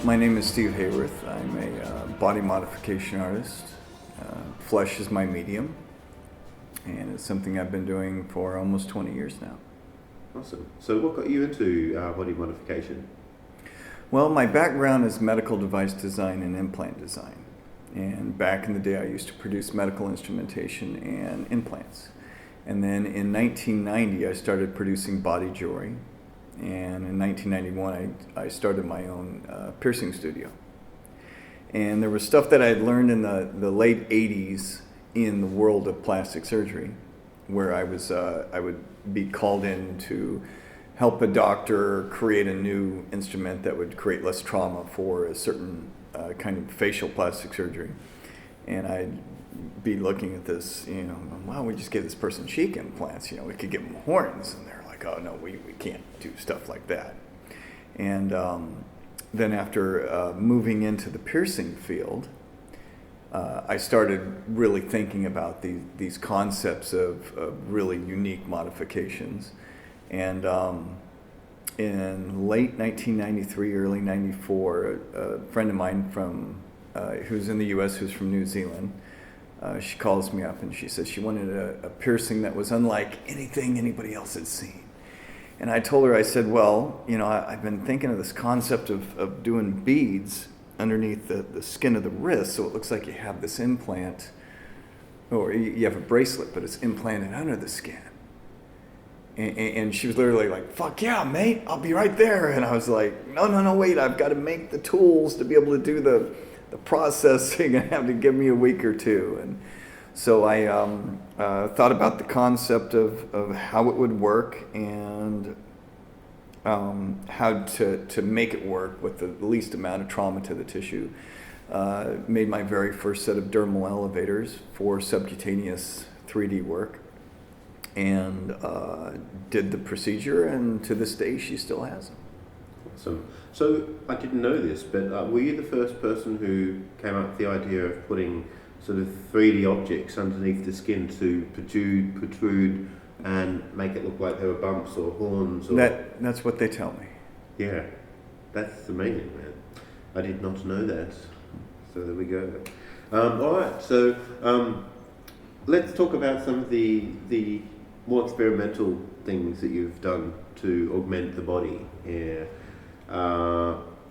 My name is Steve Haworth. I'm a body modification artist. Flesh is my medium, and it's something I've been doing for almost 20 years now. Awesome. So what got you into body modification? Well, my background is medical device design and implant design. And back in the day, I used to produce medical instrumentation and implants. And then in 1990, I started producing body jewelry. And in 1991, I started my own piercing studio. And there was stuff that I had learned in the late 80s in the world of plastic surgery, where I would be called in to help a doctor create a new instrument that would create less trauma for a certain kind of facial plastic surgery. And I'd be looking at this, well, we just give this person cheek implants, we could give them horns. And they're like, oh, no, we can't do stuff like that. And then after moving into the piercing field, I started really thinking about these concepts of really unique modifications. And in late 1993, early 94, a friend of mine who's in the US, who's from New Zealand, she calls me up and she says she wanted a piercing that was unlike anything anybody else had seen. And I told her, I said, well, I've been thinking of this concept of doing beads underneath the skin of the wrist, so it looks like you have this implant, or you have a bracelet, but it's implanted under the skin. And she was literally like, fuck yeah, mate, I'll be right there. And I was like, no, wait, I've got to make the tools to be able to do the processing. I have to give me a week or two. And so I thought about the concept of how it would work and how to make it work with the least amount of trauma to the tissue. Made my very first set of dermal elevators for subcutaneous 3D work, and did the procedure, and to this day she still has them. Awesome. So I didn't know this, but were you the first person who came up with the idea of putting sort of 3D objects underneath the skin to protrude and make it look like there were bumps or horns? That's what they tell me. Yeah, that's amazing, man. I did not know that. So there we go. All right, so let's talk about some of the more experimental things that you've done to augment the body. Yeah.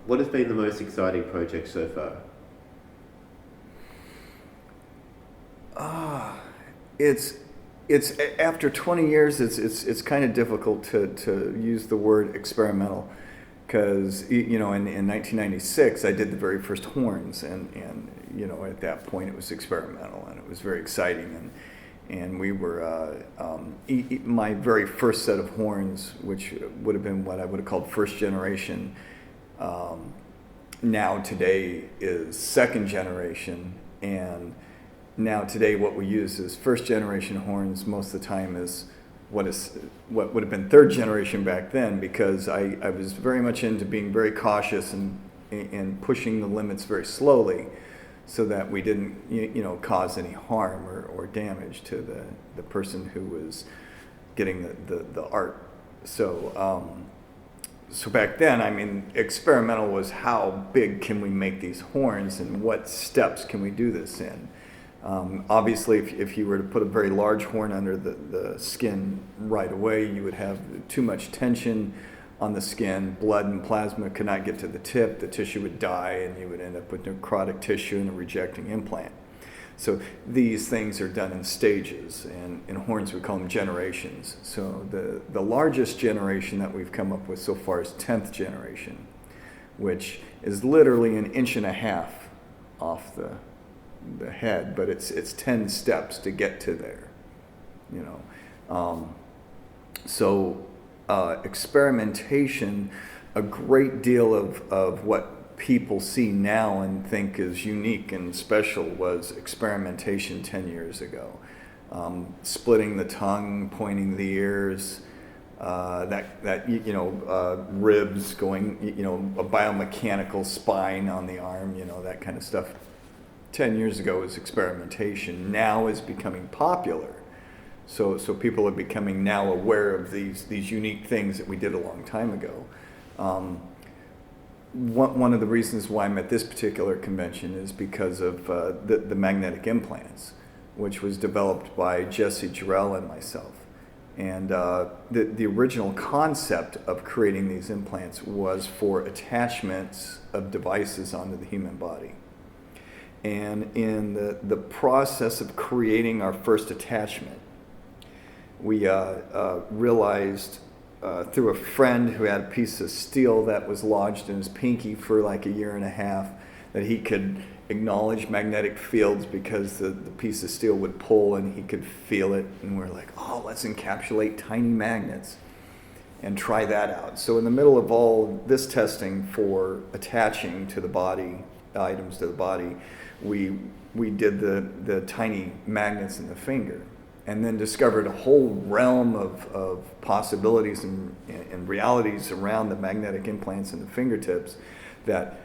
What has been the most exciting project so far? It's after 20 years, it's kind of difficult to use the word experimental, because in 1996 I did the very first horns, and at that point it was experimental and it was very exciting, and we were my very first set of horns, which would have been what I would have called first generation, now today is second generation. And now today what we use is first generation horns most of the time is what would have been third generation back then, because I was very much into being very cautious and pushing the limits very slowly, so that we didn't cause any harm or damage to the person who was getting the art. So back then, experimental was how big can we make these horns and what steps can we do this in. Obviously, if you were to put a very large horn under the skin right away, you would have too much tension on the skin. Blood and plasma could not get to the tip. The tissue would die, and you would end up with necrotic tissue and a rejecting implant. So these things are done in stages, and in horns we call them generations. So the largest generation that we've come up with so far is 10th generation, which is literally an inch and a half off the head, but it's 10 steps to get to there. Experimentation, a great deal of what people see now and think is unique and special was experimentation 10 years ago. Splitting the tongue, pointing the ears, ribs going, a biomechanical spine on the arm, that kind of stuff. 10 years ago was experimentation. Now is becoming popular. So people are becoming now aware of these unique things that we did a long time ago. one of the reasons why I'm at this particular convention is because of the magnetic implants, which was developed by Jesse Jarrell and myself. And the original concept of creating these implants was for attachments of devices onto the human body. And in the process of creating our first attachment, we realized through a friend who had a piece of steel that was lodged in his pinky for like a year and a half that he could acknowledge magnetic fields because the piece of steel would pull and he could feel it. And we're like, oh, let's encapsulate tiny magnets and try that out. So in the middle of all this testing for attaching to the body, items to the body, we did the tiny magnets in the finger, and then discovered a whole realm of possibilities and realities around the magnetic implants in the fingertips that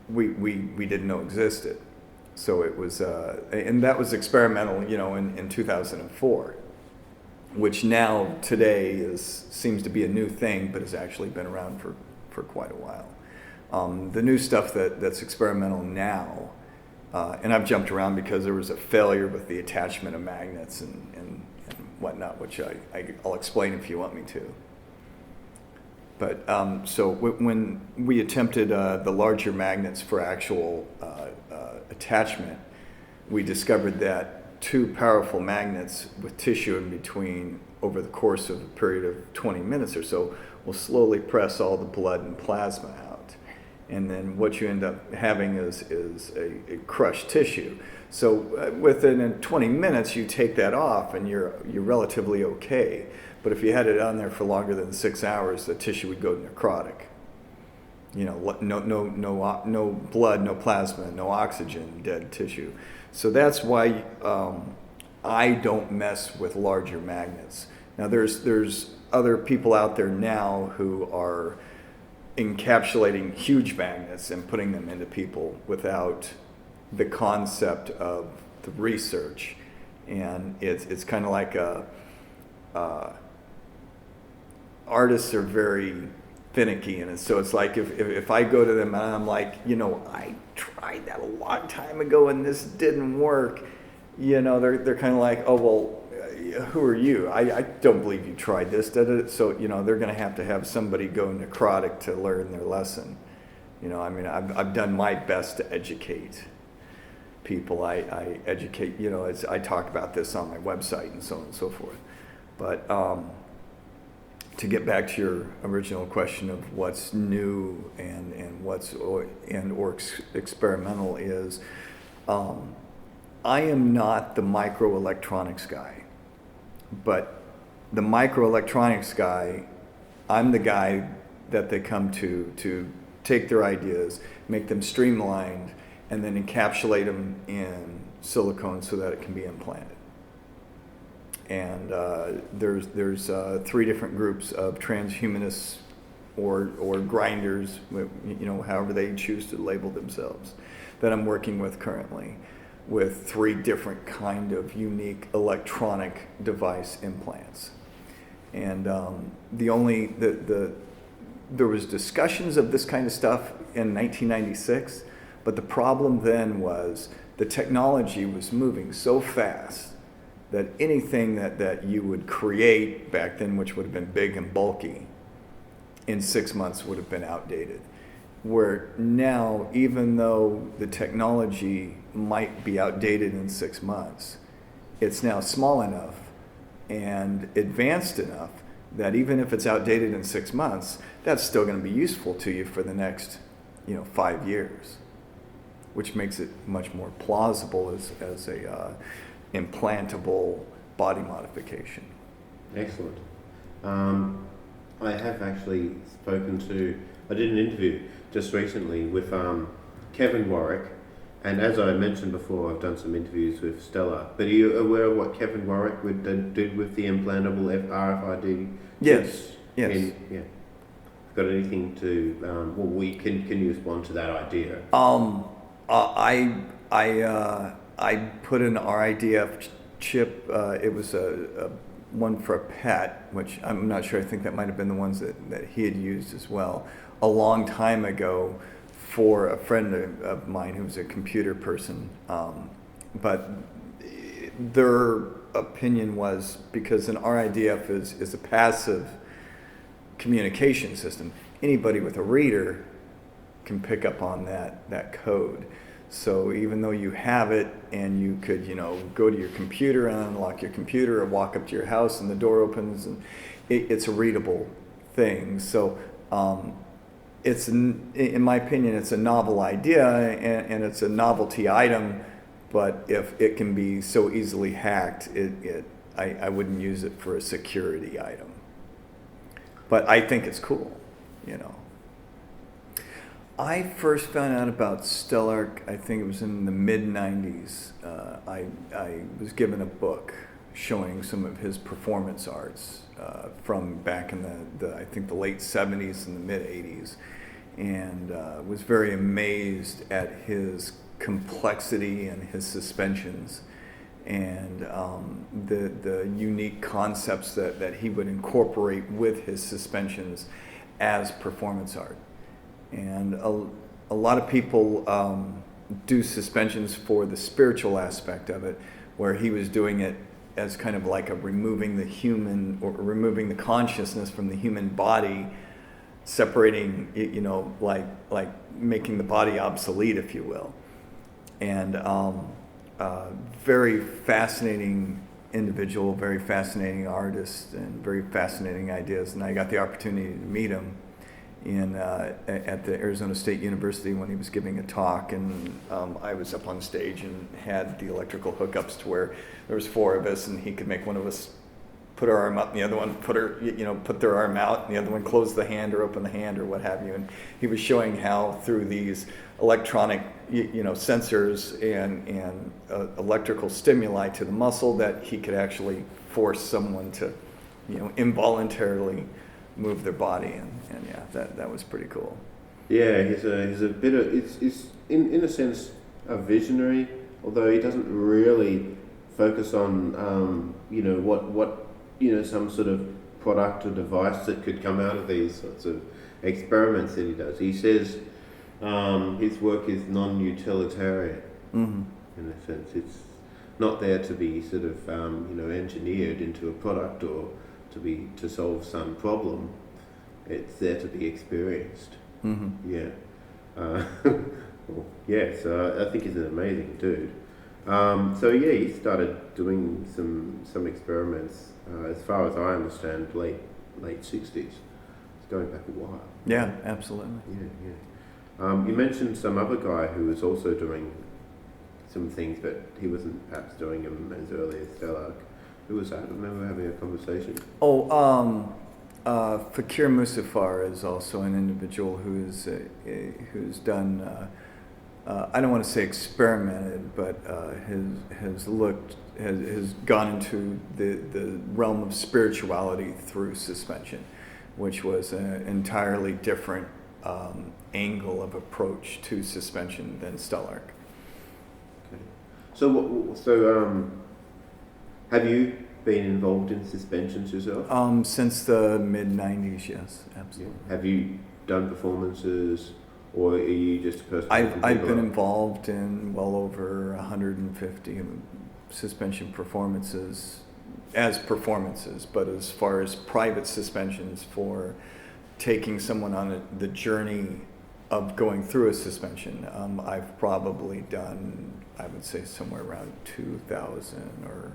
we didn't know existed. So it was, and that was experimental, in 2004, which now today seems to be a new thing, but has actually been around for quite a while. The new stuff that's experimental now, and I've jumped around because there was a failure with the attachment of magnets and whatnot, which I'll explain if you want me to. But so when we attempted the larger magnets for actual attachment, we discovered that two powerful magnets with tissue in between over the course of a period of 20 minutes or so will slowly press all the blood and plasma out. And then what you end up having is a crushed tissue. So within 20 minutes, you take that off and you're relatively okay. But if you had it on there for longer than 6 hours, the tissue would go necrotic. No blood, no plasma, no oxygen, dead tissue. So that's why I don't mess with larger magnets. Now there's other people out there now who are encapsulating huge magnets and putting them into people without the concept of the research, and it's kind of like artists are very finicky, and so it's like if I go to them and I'm like, I tried that a long time ago and this didn't work, they're kind of like, oh well, who are you? I don't believe you tried this, did it? So they're going to have somebody go necrotic to learn their lesson. I've done my best to educate people. I educate, I talk about this on my website and so on and so forth. But to get back to your original question of what's new and what's or experimental is, I am not the microelectronics guy, but the microelectronics guy, I'm the guy that they come to take their ideas, make them streamlined, and then encapsulate them in silicone so that it can be implanted. And there's 3 different groups of transhumanists or grinders, however they choose to label themselves, that I'm working with currently, with 3 different kind of unique electronic device implants. And there was discussions of this kind of stuff in 1996, but the problem then was the technology was moving so fast that anything that you would create back then, which would have been big and bulky, in 6 months would have been outdated. Where now, even though the technology might be outdated in 6 months, it's now small enough and advanced enough that even if it's outdated in 6 months, that's still going to be useful to you for the next 5 years, which makes it much more plausible as a implantable body modification. Excellent. I have actually I did an interview just recently with Kevin Warwick, and as I mentioned before, I've done some interviews with Stella. But are you aware of what Kevin Warwick did with the implantable RFID? Yes. Got anything to? Can you respond to that idea? I put an RIDF chip. It was a one for a pet, which I'm not sure. I think that might have been the ones that he had used as well a long time ago for a friend of mine who's a computer person. But their opinion was, because an RIDF is a passive communication system, anybody with a reader can pick up on that code. So even though you have it and you could, go to your computer and unlock your computer or walk up to your house and the door opens, and it's a readable thing. So it's, in my opinion, it's a novel idea and it's a novelty item, but if it can be so easily hacked, I wouldn't use it for a security item. But I think it's cool, I first found out about Stellark, I think it was in the mid-90s. I was given a book showing some of his performance arts from back in I think the late 70s and the mid-80s, and was very amazed at his complexity and his suspensions and the unique concepts that he would incorporate with his suspensions as performance art. And a lot of people do suspensions for the spiritual aspect of it, where he was doing it as kind of like a removing the human, or removing the consciousness from the human body, separating, like making the body obsolete, if you will. And very fascinating individual, very fascinating artist, and very fascinating ideas. And I got the opportunity to meet him at the Arizona State University when he was giving a talk, and I was up on stage and had the electrical hookups to where there was 4 of us, and he could make one of us put our arm up, and the other one put their arm out, and the other one close the hand or open the hand or what have you. And he was showing how through these electronic sensors and electrical stimuli to the muscle that he could actually force someone to involuntarily move their body, and yeah, that was pretty cool. Yeah, he's a bit of, it's in a sense a visionary, although he doesn't really focus on what some sort of product or device that could come out of these sorts of experiments that he does. He says his work is non-utilitarian. Mm-hmm. In a sense, it's not there to be sort of engineered into a product or to solve some problem. It's there to be experienced. Mm-hmm. Yeah. So I think he's an amazing dude. He started doing some experiments. As far as I understand, late 60s. It's going back a while. Yeah, absolutely. Yeah. You mentioned some other guy who was also doing some things, but he wasn't perhaps doing them as early as Stellark. Who was that? I remember having a conversation. Fakir Musafar is also an individual who's done, I don't want to say experimented, but has gone into the realm of spirituality through suspension, which was an entirely different angle of approach to suspension than Stellark. Okay. So have you been involved in suspensions yourself? Since the mid-90s, yes, absolutely. Yeah. Have you done performances, or are you just a person? I've been involved in well over 150 suspension performances, but as far as private suspensions for taking someone on the journey of going through a suspension, I've probably done, I would say, somewhere around 2,000 or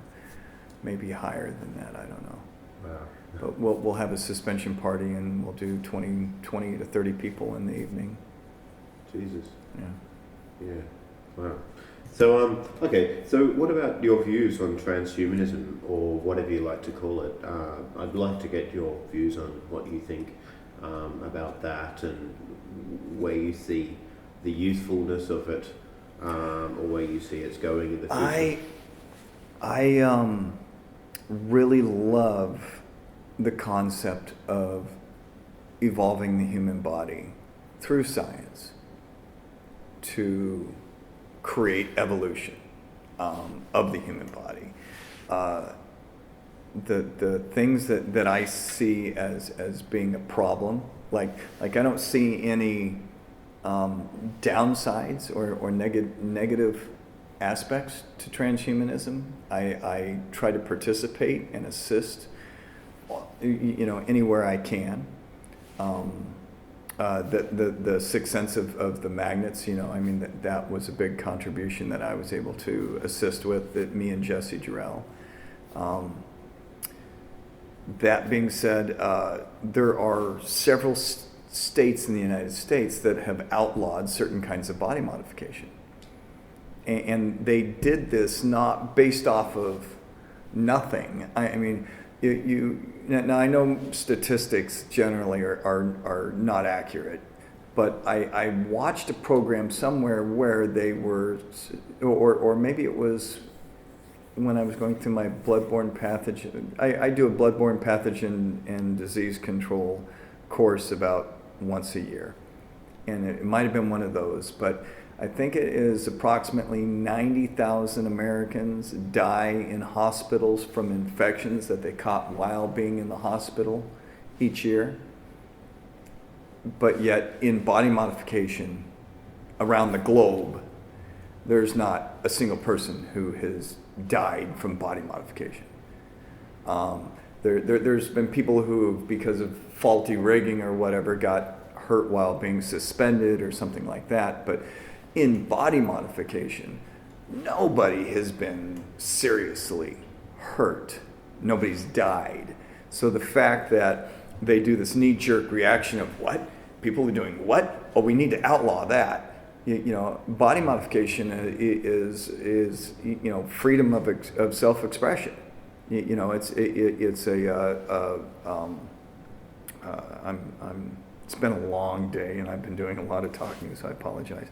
maybe higher than that, I don't know. Wow. But we'll have a suspension party and we'll do 20 to 30 people in the evening. Jesus. Yeah. Wow. So so what about your views on transhumanism, or whatever you like to call it? I'd like to get your views on what you think about that, and where you see the usefulness of it, or where you see it's going in the future. I really love the concept of evolving the human body through science to create evolution of the human body. the things that I see as being a problem, like I don't see any downsides or negative aspects to transhumanism. I try to participate and assist, anywhere I can. The sixth sense of the magnets, that was a big contribution that I was able to assist with, that me and Jesse Jarrell. That being said, there are several states in the United States that have outlawed certain kinds of body modification. And they did this not based off of nothing. Now I know statistics generally are not accurate, but I watched a program somewhere where they were, or maybe it was when I was going through my bloodborne pathogen. I do a bloodborne pathogen and disease control course about once a year, and it might have been one of those, but I think it is approximately 90,000 Americans die in hospitals from infections that they caught while being in the hospital each year. But yet in body modification around the globe, there's not a single person who has died from body modification. There's been people who, because of faulty rigging or whatever, got hurt while being suspended or something like that. But in body modification, nobody has been seriously hurt. Nobody's died. So the fact that they do this knee-jerk reaction of what? People are doing what? Oh, we need to outlaw that. Body modification is freedom of self-expression. It's it's been a long day, and I've been doing a lot of talking, so I apologize.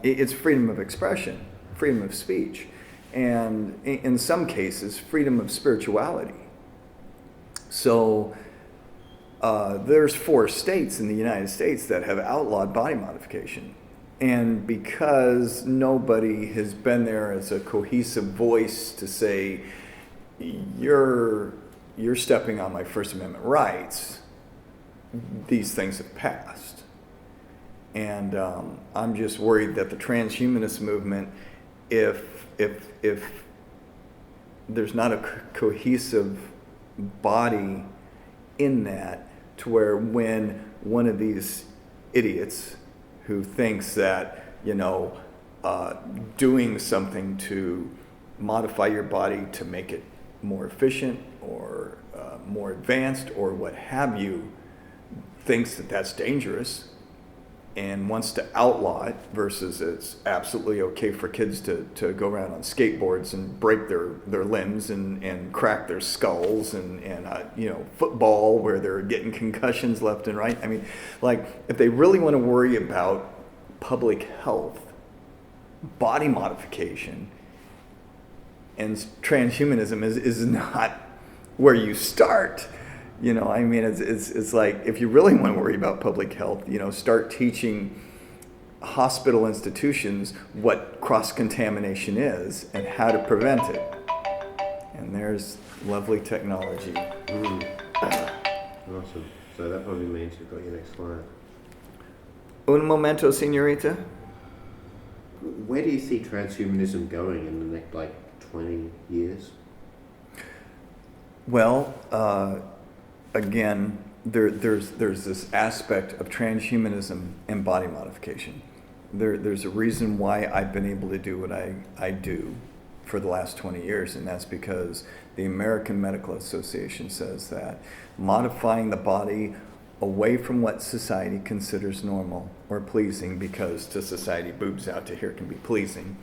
It's freedom of expression, freedom of speech, and in some cases, freedom of spirituality. So there's 4 states in the United States that have outlawed body modification. And because nobody has been there as a cohesive voice to say, you're stepping on my First Amendment rights, these things have passed. And I'm just worried that the transhumanist movement, if there's not a cohesive body in that, to where when one of these idiots who thinks that, doing something to modify your body to make it more efficient or more advanced or what have you, thinks that that's dangerous and wants to outlaw it, versus it's absolutely okay for kids to go around on skateboards and break their limbs and crack their skulls and football where they're getting concussions left and right. If they really want to worry about public health, body modification and transhumanism is not where you start. It's like, if you really want to worry about public health, start teaching hospital institutions what cross-contamination is and how to prevent it. And there's lovely technology. Awesome. So that probably means you've got your next slide. Un momento, señorita. Where do you see transhumanism going in the next, 20 years? Well, again, there's this aspect of transhumanism and body modification. There's a reason why I've been able to do what I do for the last 20 years, and that's because the American Medical Association says that modifying the body away from what society considers normal or pleasing, because to society, boobs out to here can be pleasing.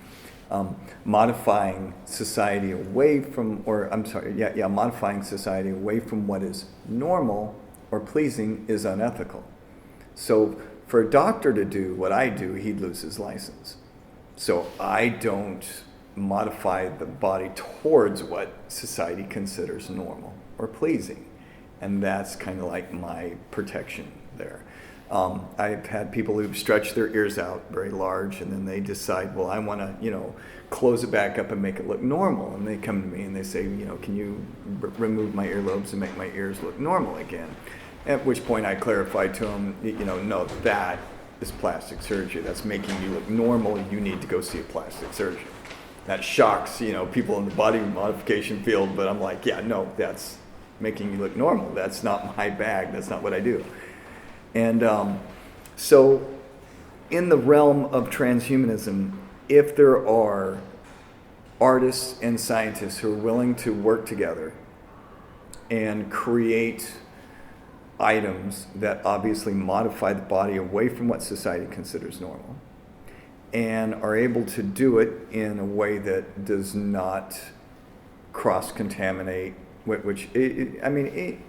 Modifying society away from, modifying society away from what is normal or pleasing is unethical. So for a doctor to do what I do, he'd lose his license. So I don't modify the body towards what society considers normal or pleasing. And that's kind of like my protection there. I've had people who've stretched their ears out very large, and then they decide, well, I want to, close it back up and make it look normal. And they come to me and they say, can you remove my earlobes and make my ears look normal again? At which point I clarify to them, no, that is plastic surgery. That's making you look normal. You need to go see a plastic surgeon. That shocks, people in the body modification field, but I'm like, yeah, no, that's making you look normal. That's not my bag. That's not what I do. And so in the realm of transhumanism, if there are artists and scientists who are willing to work together and create items that obviously modify the body away from what society considers normal, and are able to do it in a way that does not cross-contaminate,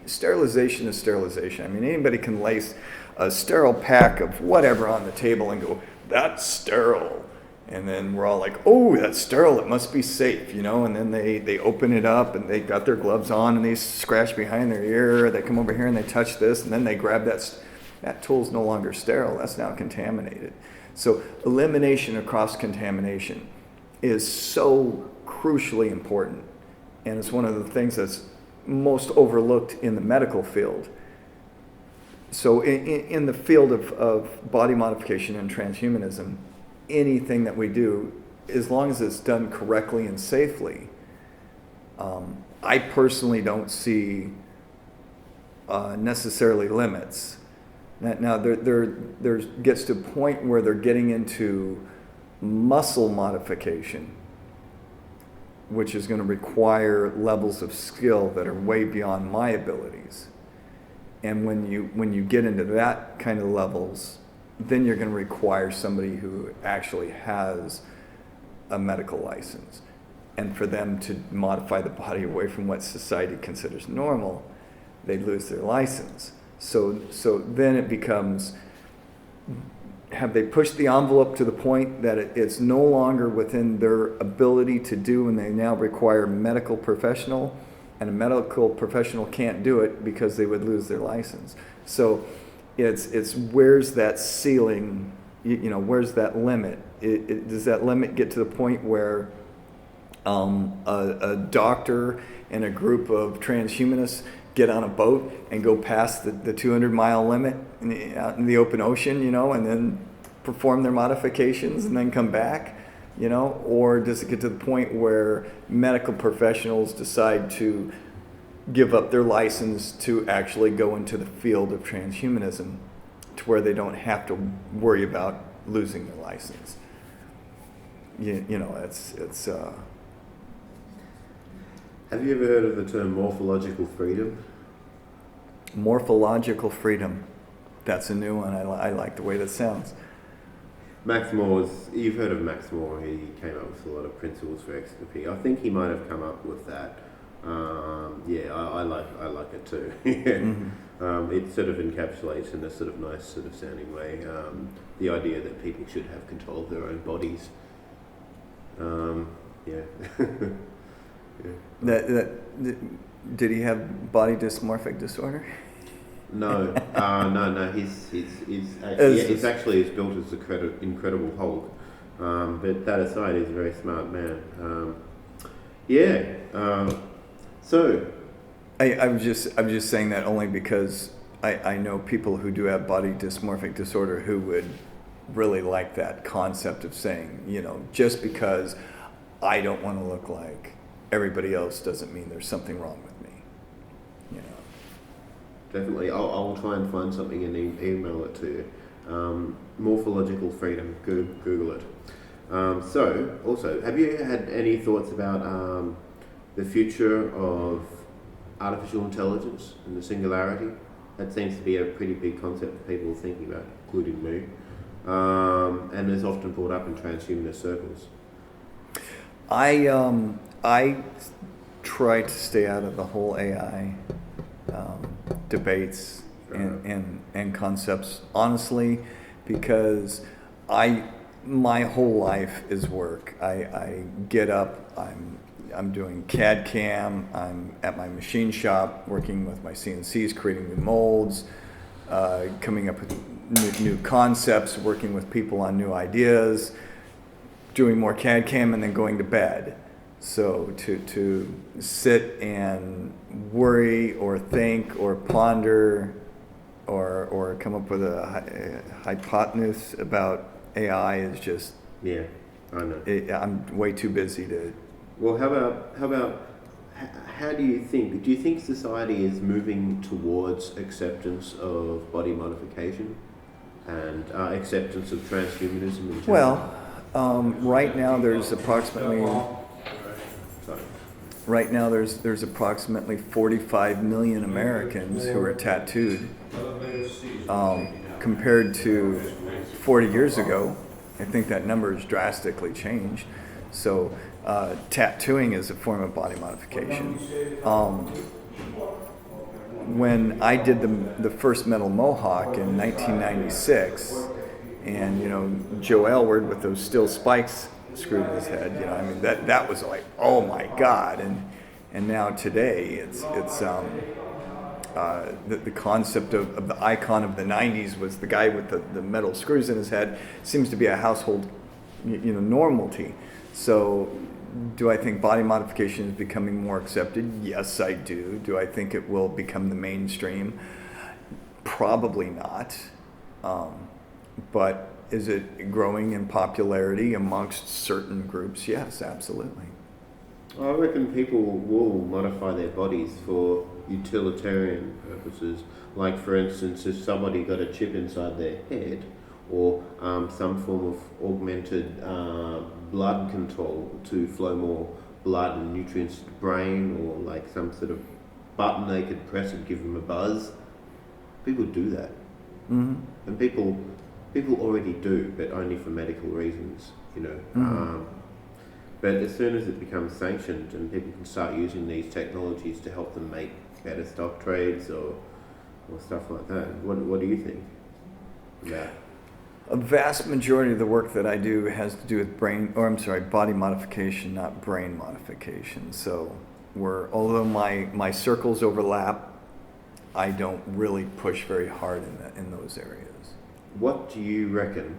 sterilization is sterilization. I mean, anybody can lace a sterile pack of whatever on the table and go, that's sterile. And then we're all like, oh, that's sterile, it must be safe, and then they open it up and they got their gloves on and they scratch behind their ear, they come over here and they touch this, and then they grab that tool's no longer sterile, that's now contaminated. So elimination of cross-contamination is so crucially important, and it's one of the things that's most overlooked in the medical field. So in the field of body modification and transhumanism, anything that we do, as long as it's done correctly and safely, I personally don't see necessarily limits. Now there gets to a point where they're getting into muscle modification, which is going to require levels of skill that are way beyond my abilities. And when you get into that kind of levels, then you're going to require somebody who actually has a medical license. And for them to modify the body away from what society considers normal, they lose their license. So then it becomes, have they pushed the envelope to the point that it's no longer within their ability to do, and they now require a medical professional, and a medical professional can't do it because they would lose their license. So it's where's that ceiling, where's that limit? Does that limit get to the point where a doctor and a group of transhumanists get on a boat and go past the 200-mile limit out in the open ocean, and then perform their modifications and then come back, or does it get to the point where medical professionals decide to give up their license to actually go into the field of transhumanism, to where they don't have to worry about losing their license? It's Have you ever heard of the term morphological freedom? Morphological freedom. That's a new one. I like the way that sounds. Max Moore's, you've heard of Max Moore, he came up with a lot of principles for XP. I think he might have come up with that. I like it too. Mm-hmm. It sort of encapsulates in a sort of nice sort of sounding way the idea that people should have control of their own bodies. Did he have body dysmorphic disorder? No. He's actually as built as the Incredible Hulk. But that aside, he's a very smart man. So I'm just saying that only because I know people who do have body dysmorphic disorder who would really like that concept of saying, just because I don't want to look like everybody else doesn't mean there's something wrong with me. Definitely. I'll try and find something and email it to you. Morphological freedom. Google it. So, also, have you had any thoughts about the future of artificial intelligence and the singularity? That seems to be a pretty big concept that people are thinking about, including me. And is often brought up in transhumanist circles. I try to stay out of the whole AI debates and concepts, honestly, because my whole life is work. I get up, I'm doing CAD CAM, I'm at my machine shop working with my CNCs, creating new molds. coming up with new concepts, working with people on new ideas, doing more CAD/CAM, and then going to bed. So to sit and worry or think or ponder or come up with a hypotenuse about AI is just, yeah, I know. I'm way too busy to. Well, how do you think society is moving towards acceptance of body modification and acceptance of transhumanism in general? Well, right now there's approximately Right now, there's approximately 45 million Americans who are tattooed. Compared to 40 years ago, I think that number has drastically changed. So, tattooing is a form of body modification. When I did the first metal Mohawk in 1996, and Joe Aylward with those steel spikes screwed in his head, I mean that was like, oh my God, and now today it's the concept of the icon of the 90s was the guy with the metal screws in his head. Seems to be a household normality. So do I think body modification is becoming more accepted? Yes, I do. Do I think it will become the mainstream? Probably not. But is it growing in popularity amongst certain groups? Yes, absolutely. I reckon people will modify their bodies for utilitarian purposes. Like, for instance, if somebody got a chip inside their head, or some form of augmented blood control to flow more blood and nutrients to the brain, or like some sort of button they could press and give them a buzz, people do that. Mm-hmm. And people already do, but only for medical reasons, Mm-hmm. But as soon as it becomes sanctioned and people can start using these technologies to help them make better stock trades or stuff like that, what do you think about? A vast majority of the work that I do has to do with body modification, not brain modification. So although my circles overlap, I don't really push very hard in those areas. What do you reckon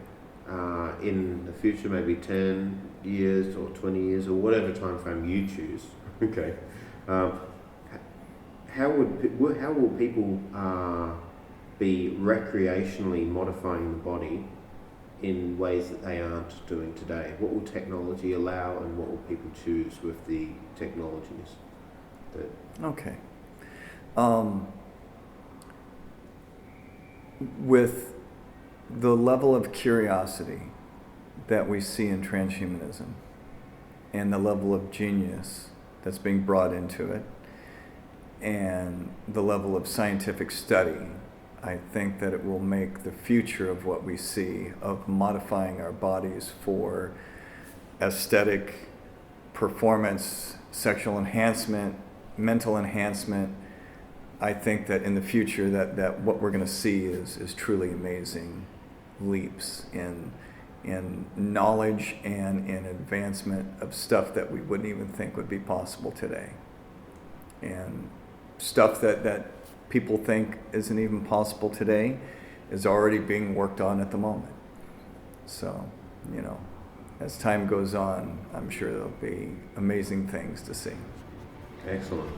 in the future, maybe 10 years or 20 years or whatever time frame you choose, okay, how will people be recreationally modifying the body in ways that they aren't doing today? What will technology allow, and what will people choose with the technologies? Okay. With the level of curiosity that we see in transhumanism and the level of genius that's being brought into it and the level of scientific study, I think that it will make the future of what we see of modifying our bodies for aesthetic, performance, sexual enhancement, mental enhancement. I think that in the future that what we're going to see is truly amazing leaps in knowledge and in advancement of stuff that we wouldn't even think would be possible today. And stuff that people think isn't even possible today is already being worked on at the moment. So, as time goes on, I'm sure there'll be amazing things to see. Excellent.